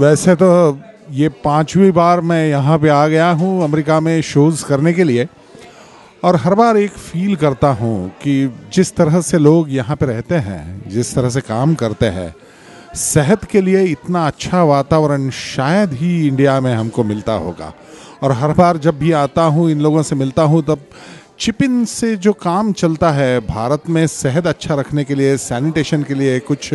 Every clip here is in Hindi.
वैसे तो ये 5वीं बार मैं यहाँ पे आ गया हूँ अमेरिका में शोज़ करने के लिए, और हर बार एक फील करता हूँ कि जिस तरह से लोग यहाँ पे रहते हैं, जिस तरह से काम करते हैं, सेहत के लिए इतना अच्छा वातावरण शायद ही इंडिया में हमको मिलता होगा। और हर बार जब भी आता हूँ, इन लोगों से मिलता हूँ, तब चिप इन से जो काम चलता है भारत में सेहत अच्छा रखने के लिए, सैनिटेशन के लिए, कुछ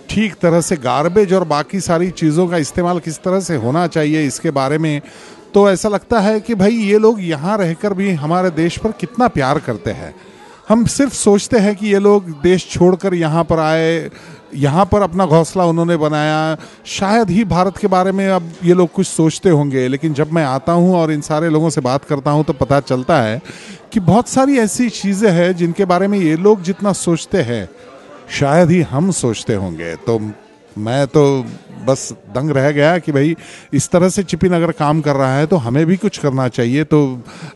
ठीक तरह से गार्बेज और बाकी सारी चीज़ों का इस्तेमाल किस तरह से होना चाहिए, इसके बारे में तो ऐसा लगता है कि भाई ये लोग यहाँ रहकर भी हमारे देश पर कितना प्यार करते हैं। हम सिर्फ सोचते हैं कि ये लोग देश छोड़कर यहाँ पर आए, यहाँ पर अपना घोंसला उन्होंने बनाया, शायद ही भारत के बारे में अब ये लोग कुछ सोचते होंगे। लेकिन जब मैं आता हूँ और इन सारे लोगों से बात करता हूँ तो पता चलता है कि बहुत सारी ऐसी चीज़ें हैं जिनके बारे में ये लोग जितना सोचते हैं शायद ही हम सोचते होंगे। तो मैं तो बस दंग रह गया कि भाई इस तरह से चिप इन अगर काम कर रहा है तो हमें भी कुछ करना चाहिए। तो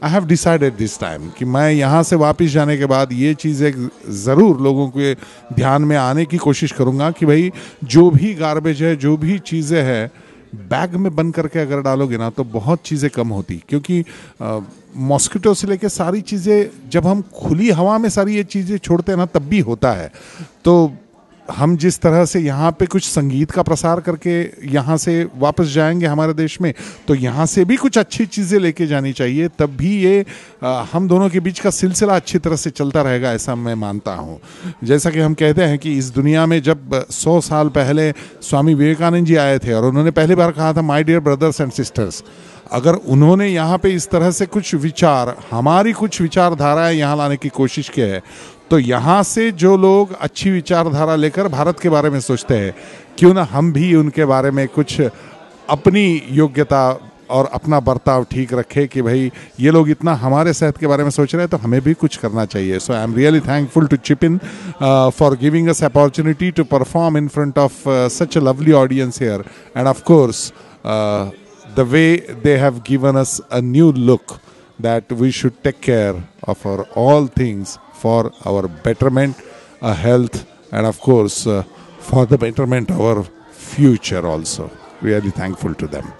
I have decided this time कि मैं यहाँ से वापस जाने के बाद ये चीज़ें ज़रूर लोगों के ध्यान में आने की कोशिश करूँगा कि भाई जो भी गार्बेज है, जो भी चीज़ें हैं, बैग में बंद करके अगर डालोगे ना तो बहुत चीज़ें कम होती। क्योंकि मॉस्किटो से लेके सारी चीज़ें जब हम खुली हवा में सारी ये चीज़ें छोड़ते हैं ना तब भी होता है। तो हम जिस तरह से यहाँ पे कुछ संगीत का प्रसार करके यहाँ से वापस जाएंगे हमारे देश में, तो यहाँ से भी कुछ अच्छी चीज़ें लेके जानी चाहिए, तब भी ये हम दोनों के बीच का सिलसिला अच्छी तरह से चलता रहेगा, ऐसा मैं मानता हूँ। जैसा कि हम कहते हैं कि इस दुनिया में जब 100 साल पहले स्वामी विवेकानंद जी आए थे और उन्होंने पहली बार कहा था my dear brothers and sisters, अगर उन्होंने यहाँ पे इस तरह से कुछ विचार, हमारी कुछ विचारधाराएं यहाँ लाने की कोशिश की है, तो यहाँ से जो लोग अच्छी विचारधारा लेकर भारत के बारे में सोचते हैं, क्यों ना हम भी उनके बारे में कुछ अपनी योग्यता और अपना बर्ताव ठीक रखें कि भाई ये लोग इतना हमारे सेहत के बारे में सोच रहे हैं तो हमें भी कुछ करना चाहिए। So I am really thankful to chip in for giving us opportunity to perform in front of such a lovely audience here, and of course the way they have given us a new look that we should take care of our all things for our betterment, health, and of course for the betterment of our future also. Really thankful to them.